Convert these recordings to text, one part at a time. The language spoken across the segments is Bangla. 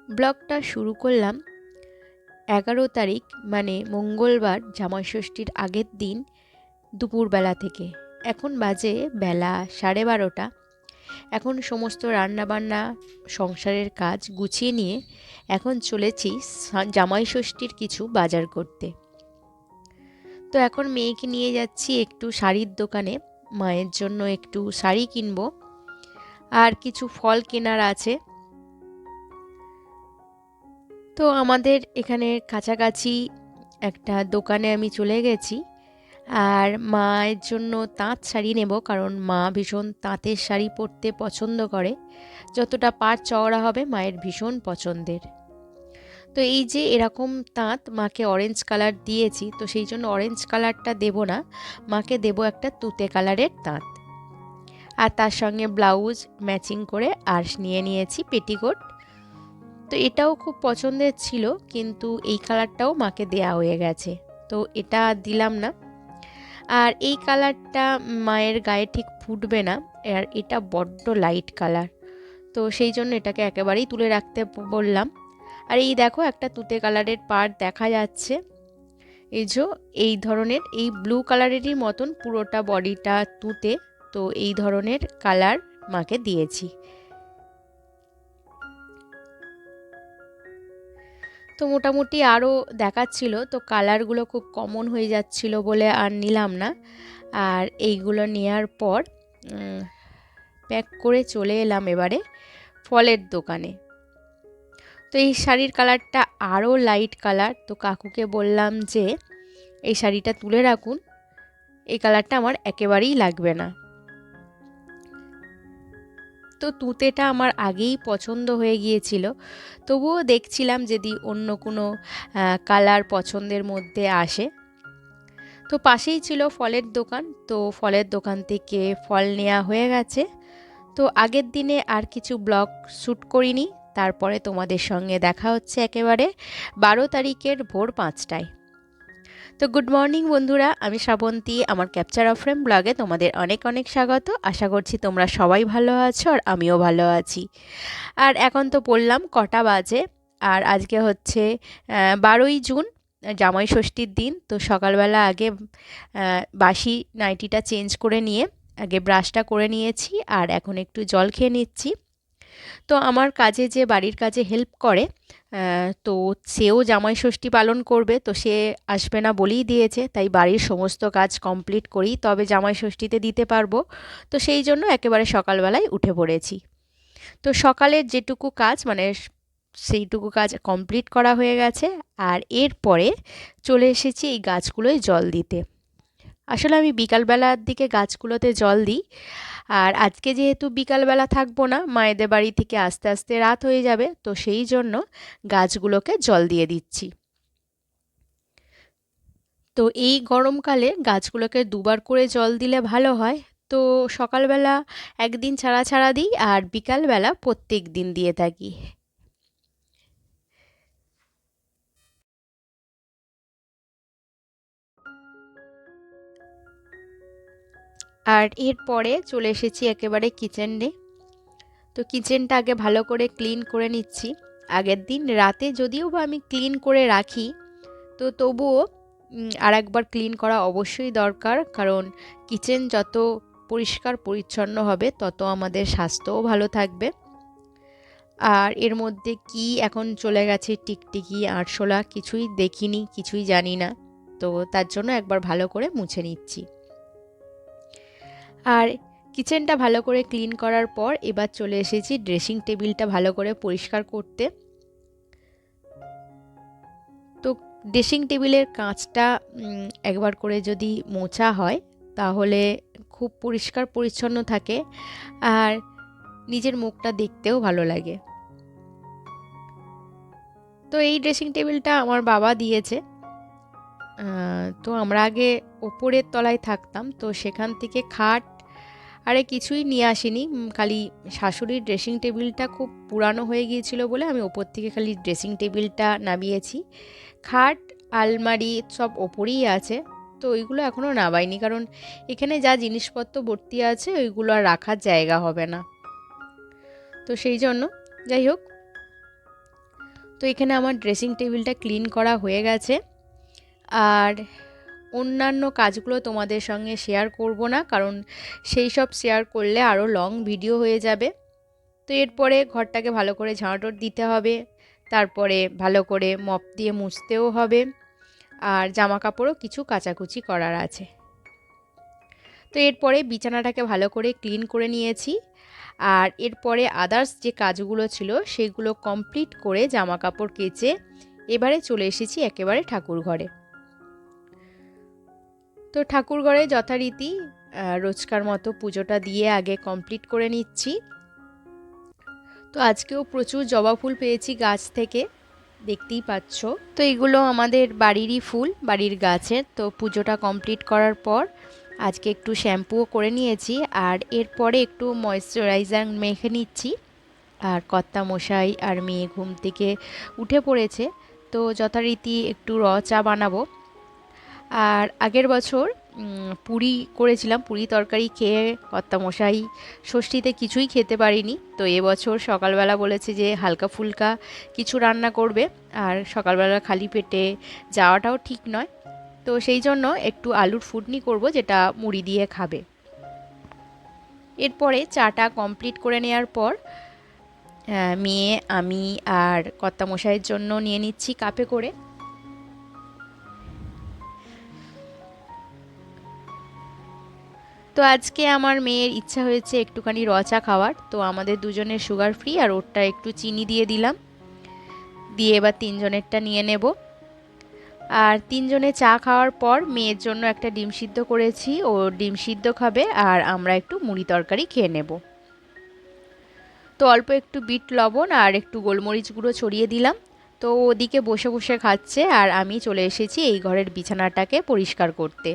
ব্লগটা শুরু করলাম 11 তারিখ মানে মঙ্গলবার জামাইষষ্ঠীর আগের দিন দুপুরবেলা থেকে। এখন বাজে বেলা 12:30। এখন সমস্ত রান্নাবান্না সংসারের কাজ গুছিয়ে নিয়ে এখন চলেছি জামাইষষ্ঠীর কিছু বাজার করতে। তো এখন মেয়েকে নিয়ে যাচ্ছি একটু শাড়ির দোকানে, মায়ের জন্য একটু শাড়ি কিনবো আর কিছু ফল কেনার আছে। তো আমাদের এখানে কাছাকাছি একটা দোকানে আমি চলে গেছি আর মায়ের জন্য তাঁত শাড়ি নেব, কারণ মা ভীষণ তাঁতের শাড়ি পরতে পছন্দ করে। যতটা পাড় চওড়া হবে মায়ের ভীষণ পছন্দের। তো এই যে এরকম তাঁত মাকে অরেঞ্জ কালার দিয়েছি, তো সেই জন্য অরেঞ্জ কালারটা দেব না, মাকে দেব একটা তুতে কালারের তাঁত। আর তার সঙ্গে ব্লাউজ ম্যাচিং করে আর নিয়ে নিয়েছি পেটিকোট। তো এটাও খুব পছন্দের ছিল, কিন্তু এই কালারটাও মাকে দেয়া হয়ে গেছে, তো এটা দিলাম না। আর এই কালারটা মায়ের গায়ে ঠিক ফুটবে না, আর এটা বড্ড লাইট কালার, তো সেই জন্য এটাকে একেবারেই তুলে রাখতে বললাম। আর এই দেখো একটা তুতে কালারের পাড় দেখা যাচ্ছে, এই যে এই ধরনের, এই ব্লু কালারেরই মতন পুরোটা বডিটা তুতে, তো এই ধরনের কালার মাকে দিয়েছি। তো মোটামুটি আরও দেখাচ্ছিল, তো কালারগুলো খুব কমন হয়ে যাচ্ছিল বলে আর নিলাম না। আর এইগুলো নেওয়ার পর প্যাক করে চলে এলাম এবারে ফলের দোকানে। তো এই শাড়ির কালারটা আরও লাইট কালার, তো কাকুকে বললাম যে এই শাড়িটা তুলে রাখুন, এই কালারটা আমার একেবারেই লাগবে না। তো তুতেটা আমার আগেই পছন্দ হয়ে গিয়েছিল, তবুও দেখছিলাম যদি অন্য কোনো কালার পছন্দের মধ্যে আসে। তো পাশেই ছিল ফলের দোকান, তো ফলের দোকান থেকে ফল নেওয়া হয়ে গেছে। তো আগের দিনে আর কিছু ব্লগ শ্যুট করিনি, তারপরে তোমাদের সঙ্গে দেখা হচ্ছে একেবারে 12 তারিখের ভোর 5টায়। তো গুড মর্নিং বন্ধুরা, আমি শ্রাবন্তী, আমার ক্যাপচার অফ ফ্রেম ব্লগে তোমাদের অনেক অনেক স্বাগত। আশা করছি তোমরা সবাই ভালো আছো আর আমিও ভালো আছি। আর এখন তো পড়লাম কটা বাজে, আর আজকে হচ্ছে 12ই জুন, জামাই ষষ্ঠীর দিন। তো সকালবেলা আগে বাসি নাইটিটা চেঞ্জ করে নিয়ে আগে ব্রাশটা করে নিয়েছি, আর এখন একটু জল খেয়ে নিচ্ছি। তো আমার কাজে যে বাড়ির কাজে হেল্প করে, তো সেও জামাই ষষ্ঠী পালন করবে, তো সে আসবে না বলেই দিয়েছে, তাই বাড়ির সমস্ত কাজ কমপ্লিট করেই তবে জামাই ষষ্ঠীতে দিতে পারবো। তো সেই জন্য একেবারে সকালবেলায় উঠে পড়েছি। তো সকালের যেটুকু কাজ মানে সেইটুকু কাজ কমপ্লিট করা হয়ে গেছে, আর এরপরে চলে এসেছি এই গাছগুলোয় জল দিতে। আসলে আমি বিকালবেলার দিকে গাছগুলোতে জল দিই, আর আজকে যেহেতু বিকালবেলা থাকবো না, মায়েদের বাড়ি থেকে আস্তে আস্তে রাত হয়ে যাবে, তো সেই জন্য গাছগুলোকে জল দিয়ে দিচ্ছি। তো এই গরমকালে গাছগুলোকে দুবার করে জল দিলে ভালো হয়। তো সকালবেলা একদিন ছাড়া ছাড়া দিই, আর বিকালবেলা প্রত্যেক দিন দিয়ে থাকি। আর এরপরে চলে এসেছি একেবারে কিচেনে। তো কিচেনটা আগে ভালো করে ক্লিন করে নিচ্ছি। আগের দিন রাতে যদিও বা আমি ক্লিন করে রাখি, তো তবুও আর একবার ক্লিন করা অবশ্যই দরকার, কারণ কিচেন যত পরিষ্কার পরিচ্ছন্ন হবে তত আমাদের স্বাস্থ্যও ভালো থাকবে। আর এর মধ্যে কি এখন চলে গেছে টিকটিকি আরশোলা, কিছুই দেখিনি, কিছুই জানি না, তো তার জন্য একবার ভালো করে মুছে নিচ্ছি। আর কিচেনটা ভালো করে ক্লিন করার পর এবার চলে এসেছি ড্রেসিং টেবিলটা ভালো করে পরিষ্কার করতে। তো ড্রেসিং টেবিলের কাঁচটা একবার করে যদি মোছা হয় তাহলে খুব পরিষ্কার পরিচ্ছন্ন থাকে, আর নিজের মুখটা দেখতেও ভালো লাগে। তো এই ড্রেসিং টেবিলটা আমার বাবা দিয়েছে। তো আমরা আগে ওপরের তলায় থাকতাম, তো সেখান থেকে খাট আরে কিছুই নিয়ে আসিনি, খালি শাশুড়ির ড্রেসিং টেবিলটা খুব পুরানো হয়ে গিয়েছিল বলে আমি ওপর থেকে খালি ড্রেসিং টেবিলটা নামিয়েছি। খাট আলমারি সব ওপরেই আছে, তো ওইগুলো এখনও নামাইনি, কারণ এখানে যা জিনিসপত্র ভর্তি আছে ওইগুলো আর রাখার জায়গা হবে না, তো সেই জন্য। যাই হোক, তো এখানে আমার ড্রেসিং টেবিলটা ক্লিন করা হয়ে গেছে। আর অন্যান্য কাজগুলো তোমাদের সঙ্গে শেয়ার করব না, কারণ সেই সব শেয়ার করলে আরও লং ভিডিও হয়ে যাবে। তো এরপরে ঘরটাকে ভালো করে ঝাঁটার দিতে হবে, তারপরে ভালো করে মপ দিয়ে মুছতেও হবে, আর জামা কাপড়ও কিছু কাচাকুচি করার আছে। তো এরপরে বিছানাটাকে ভালো করে ক্লিন করে নিয়েছি, আর এরপরে আদার্স যে কাজগুলো ছিল সেগুলো কমপ্লিট করে জামা কাপড় কেচে এবারে চলে এসেছি একেবারে ঠাকুর ঘরে। তো ঠাকুর ঘরে যথারীতি রোজকার মতো পুজোটা দিয়ে আগে কমপ্লিট করে নিচ্ছি। তো আজকেও প্রচুর জবা ফুল পেয়েছি গাছ থেকে, দেখতেই পাচ্ছ। তো এগুলো আমাদের বাড়িরই ফুল, বাড়ির গাছের। তো পুজোটা কমপ্লিট করার পর আজকে একটু শ্যাম্পুও করে নিয়েছি, আর এরপরে একটু ময়েশ্চারাইজার মেখে নিচ্ছি। আর কর্তা মশাই আর মেয়ে ঘুম থেকে উঠে পড়েছে, তো যথারীতি একটু চা বানাবো। আর আগের বছর পুরি করেছিলাম, পুরি তরকারি খেয়ে কর্তামশাই ষষ্ঠীতে কিছুই খেতে পারিনি। তো এবছর সকালবেলা বলেছে যে হালকা ফুলকা কিছু রান্না করবে, আর সকালবেলা খালি পেটে যাওয়াটাও ঠিক নয়। তো সেই জন্য একটু আলুর ফুটনি করব, যেটা মুড়ি দিয়ে খাবে। এরপরে চাটা কমপ্লিট করে নেওয়ার পর মেয়ে, আমি আর কর্তামশাইয়ের জন্য নিয়ে নিচ্ছি কাপে করে। তো আজকে আমার মেয়ের ইচ্ছা হয়েছে একটুখানি চা খাওয়ার, তো আমাদের দুজনের সুগার ফ্রি, আর ওরটা একটু চিনি দিয়ে দিলাম, দিয়ে এবার তিনজনেরটা নিয়ে নেব। আর তিনজনে চা খাওয়ার পর মেয়ের জন্য একটা ডিম সিদ্ধ করেছি, ও ডিম সিদ্ধ খাবে, আর আমরা একটু মুড়ি তরকারি খেয়ে নেব। তো অল্প একটু বিট লবণ আর একটু গোলমরিচ গুঁড়ো ছড়িয়ে দিলাম। তো ওদিকে বসে বসে খাচ্ছে, আর আমি চলে এসেছি এই ঘরের বিছানাটাকে পরিষ্কার করতে।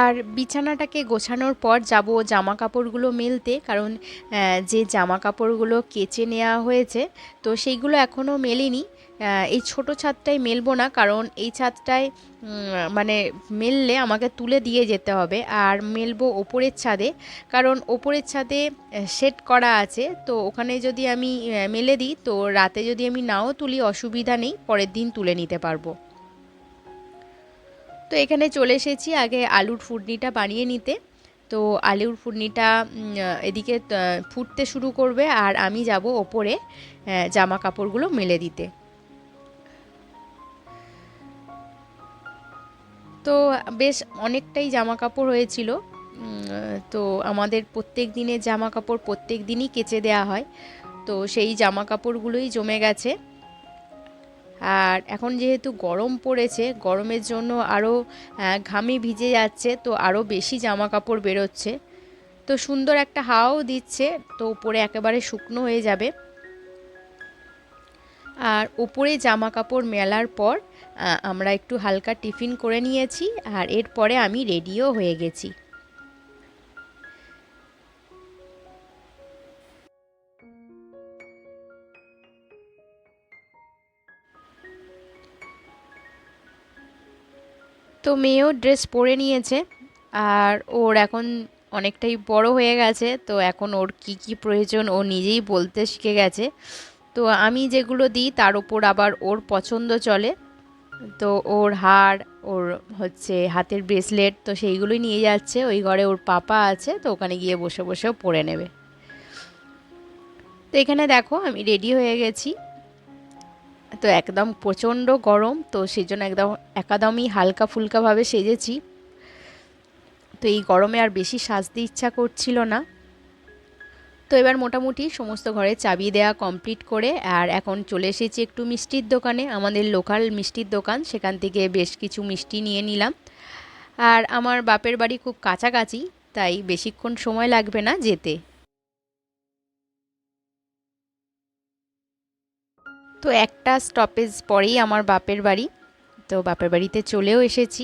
আর বিছানাটাকে গোছানোর পর যাব জামা কাপড়গুলো মেলতে, কারণ যে জামা কাপড়গুলো কেচে নেওয়া হয়েছে তো সেইগুলো এখনও মেলিনি। এই ছোট ছাদটায় মেলবো না, কারণ এই ছাদটায় মানে মেললে আমাকে তুলে দিয়ে যেতে হবে, আর মেলবো ওপরের ছাদে, কারণ ওপরের ছাদে শেড করা আছে। তো ওখানে যদি আমি মেলে দিই, তো রাতে যদি আমি নাও তুলি অসুবিধা নেই, পরের দিন তুলে নিতে পারবো। তো এখানে চলে এসেছি আগে আলুর ফুটনিটা বানিয়ে নিতে। তো আলুর ফুটনিটা এদিকে ফুটতে শুরু করবে, আর আমি যাব ওপরে জামা কাপড়গুলো মেলে দিতে। তো বেশ অনেকটাই জামা কাপড় হয়েছিল। তো আমাদের প্রত্যেক দিনের জামা কাপড় প্রত্যেক দিনই কেচে দেওয়া হয়, তো সেই জামা কাপড়গুলোই জমে গেছে। আর এখন যেহেতু গরম পড়েছে, গরমের জন্য আরও ঘামে ভিজে যাচ্ছে, তো আরও বেশি জামা কাপড় বেরোচ্ছে। তো সুন্দর একটা হাওয়াও দিচ্ছে, তো উপরে একেবারে শুকনো হয়ে যাবে। আর উপরে জামা কাপড় মেলার পর আমরা একটু হালকা টিফিন করে নিয়েছি, আর এরপরে আমি রেডিও হয়ে গেছি। তো মেয়েও ড্রেস পরে নিয়েছে, আর ওর এখন অনেকটাই বড় হয়ে গেছে, তো এখন ওর কি কি প্রয়োজন ও নিজেই বলতে শিখে গেছে। তো আমি যেগুলো দিই তার উপর আবার ওর পছন্দ চলে। তো ওর হার, ওর হচ্ছে হাতের ব্রেসলেট, তো সেইগুলোই নিয়ে যাচ্ছে। ওই ঘরে ওর পাপা আছে, তো ওখানে গিয়ে বসে বসেও পরে নেবে। তো এখানে দেখো আমি রেডি হয়ে গেছি। তো একদম প্রচণ্ড গরম, তো সেই জন্য একদমই হালকা ফুলকাভাবে সেজেছি। তো এই গরমে আর বেশি সাজতে ইচ্ছা করছিল না। তো এবার মোটামুটি সমস্ত ঘরের চাবি দেওয়া কমপ্লিট করে আর এখন চলে এসেছি একটু মিষ্টির দোকানে, আমাদের লোকাল মিষ্টির দোকান, সেখান থেকে বেশ কিছু মিষ্টি নিয়ে নিলাম। আর আমার বাপের বাড়ি খুব কাছাকাছি, তাই বেশিক্ষণ সময় লাগবে না যেতে। তো একটা স্টপেজ পরেই আমার বাপের বাড়ি, তো বাপের বাড়িতে চলেও এসেছি।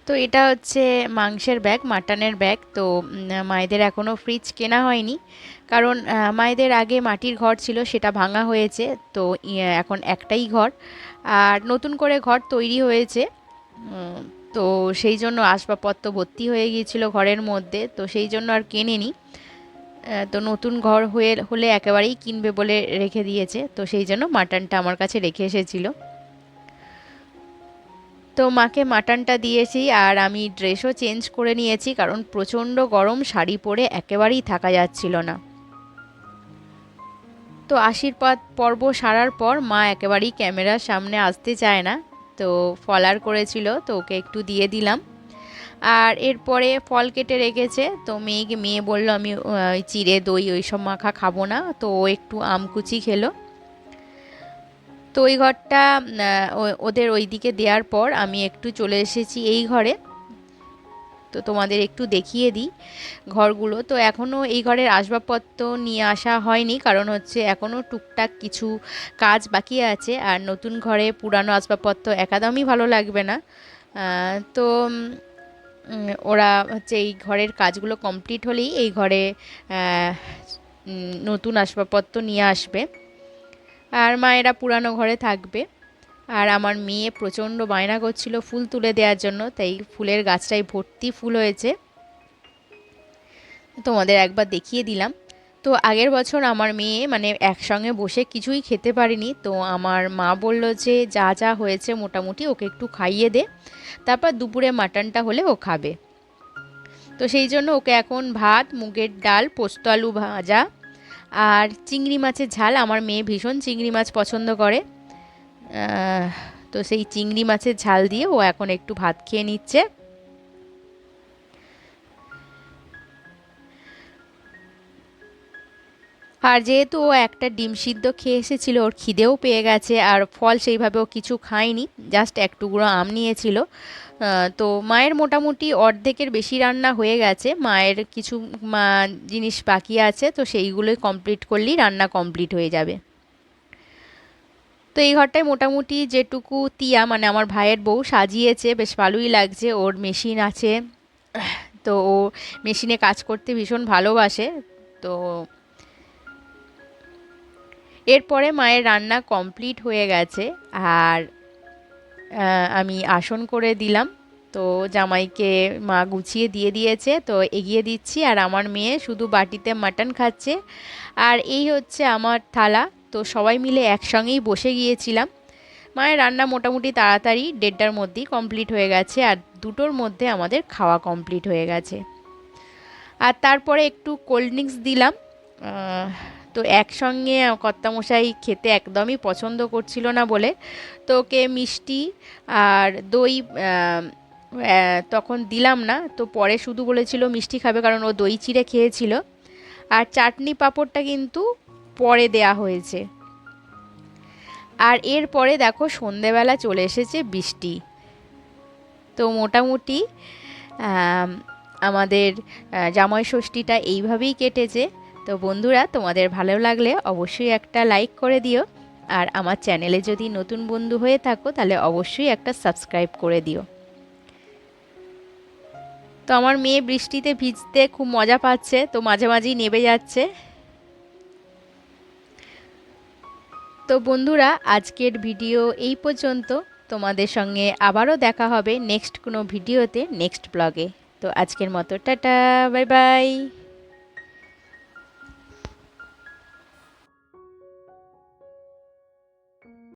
তো এটা হচ্ছে মাংসের ব্যাগ, মাটনের ব্যাগ। তো মায়েদের এখনও ফ্রিজ কেনা হয়নি, কারণ মায়েদের আগে মাটির ঘর ছিল, সেটা ভাঙা হয়েছে। তো এখন একটাই ঘর, আর নতুন করে ঘর তৈরি হয়েছে। উম, তো সেই জন্য আসবাবপত্র ভর্তি হয়ে গিয়েছিল ঘরের মধ্যে, তো সেই জন্য আর কেনেনি। তো নতুন ঘর হলে একেবারেই কিনবে বলে রেখে দিয়েছে, তো সেই জন্য মাটনটা আমার কাছে রেখে এসেছিল। তো মাকে মাটনটা দিয়েছি, আর আমি ড্রেসও চেঞ্জ করে নিয়েছি, কারণ প্রচণ্ড গরম, শাড়ি পরে একেবারেই থাকা যাচ্ছিল না। তো আশীর্বাদ পর্ব সারার পর মা একেবারেই ক্যামেরার সামনে আসতে চায় না, তো ফলার করেছিল, তো ওকে একটু দিয়ে দিলাম। আর এরপরে ফল কেটে রেখেছে, তো মেয়ে বলল আমি চিড়ে দই ওই সব মাখা খাবো না, তো ও একটু আমকুচি খেলো। তো ওই ঘরটা ওদের ওই দিকে দেওয়ার পর আমি একটু চলে এসেছি এই ঘরে। তো তোমাদের একটু দেখিয়ে দিই ঘরগুলো। তো এখনও এই ঘরের আসবাবপত্র নিয়ে আসা হয়নি, কারণ হচ্ছে এখনও টুকটাক কিছু কাজ বাকি আছে, আর নতুন ঘরে পুরানো আসবাবপত্র একদমই ভালো লাগবে না। তো ওরা হচ্ছে এই ঘরের কাজগুলো কমপ্লিট হলেই এই ঘরে নতুন আসবাবপত্র নিয়ে আসবে, আর মায়েরা পুরানো ঘরে থাকবে। আর আমার মেয়ে প্রচণ্ড বায়না করছিল ফুল তুলে দেওয়ার জন্য, তাই ফুলের গাছটায় ভর্তি ফুল হয়েছে, তোমাদের একবার দেখিয়ে দিলাম। তো আগের বছর আমার মেয়ে মানে একসঙ্গে বসে কিছুই খেতে পারেনি, তো আমার মা বলল যে যা যা হয়েছে মোটামুটি ওকে একটু খাইয়ে দে, তারপর দুপুরে মাটনটা হলে ও খাবে। তো সেই জন্য ওকে এখন ভাত, মুগের ডাল, পোস্ত আলু ভাজা আর চিংড়ি মাছের ঝাল, আমার মেয়ে ভীষণ চিংড়ি মাছ পছন্দ করে, তো সেই চিংড়ি মাছের ঝাল দিয়ে ও এখন একটু ভাত খেয়ে নিচ্ছে। আর যেহেতু ও একটা ডিম সিদ্ধ খেয়ে এসেছিলো, ওর খিদেও পেয়ে গেছে, আর ফল সেইভাবে ও কিছু খায়নি, জাস্ট এক টুকরো আম নিয়েছিল। তো মায়ের মোটামুটি অর্ধেকের বেশি রান্না হয়ে গেছে, মায়ের কিছু জিনিস বাকি আছে, তো সেইগুলোই কমপ্লিট করলেই রান্না কমপ্লিট হয়ে যাবে। তো এই ঘরটায় মোটামুটি যেটুকু তিয়া মানে আমার ভাইয়ের বউ সাজিয়েছে, বেশ ভালোই লাগছে। ওর মেশিন আছে, তো ও মেশিনে কাজ করতে ভীষণ ভালোবাসে। তো এরপরে মায়ের রান্না কমপ্লিট হয়ে গেছে, আর আমি আসন করে দিলাম। তো জামাইকে মা গুছিয়ে দিয়ে দিয়েছে, তো এগিয়ে দিচ্ছি, আর আমার মেয়ে শুধু বাটিতে মাটন খাচ্ছে। আর এই হচ্ছে আমার থালা। তো সবাই মিলে একসঙ্গেই বসে গিয়েছিলাম। মায়ের রান্না মোটামুটি তাড়াতাড়ি 1:30টার মধ্যেই কমপ্লিট হয়ে গেছে, আর 2টোর মধ্যে আমাদের খাওয়া কমপ্লিট হয়ে গেছে। আর তারপরে একটু কোল্ড ড্রিঙ্কস দিলাম। তো একসঙ্গে কর্তামশাই খেতে একদমই পছন্দ করছিল না বলে, তো ওকে মিষ্টি আর দই তখন দিলাম না, তো পরে শুধু বলেছিল মিষ্টি খাবে, কারণ ও দই চিড়ে খেয়েছিল। আর চাটনি পাঁপড়টা কিন্তু পরে দেয়া হয়েছে। আর এরপরে দেখো সন্ধেবেলা চলে এসেছে বৃষ্টি। তো মোটামুটি আমাদের জামাই ষষ্ঠীটা এইভাবেই কেটেছে। তো বন্ধুরা, তোমাদের ভালো লাগলে অবশ্যই একটা লাইক করে দিও, আর আমার চ্যানেলে যদি নতুন বন্ধু হয়ে থাকো তাহলে অবশ্যই একটা সাবস্ক্রাইব করে দিও। তো আমার মেয়ে বৃষ্টিতে ভিজতে খুব মজা পাচ্ছে, তো মাঝে মাঝেই নেবে যাচ্ছে। তো বন্ধুরা, আজকের ভিডিও এই পর্যন্ত। তোমাদের সঙ্গে আবারও দেখা হবে নেক্সট কোনো ভিডিওতে, নেক্সট ব্লগে। তো আজকের মতো টাটা, বাই বাই।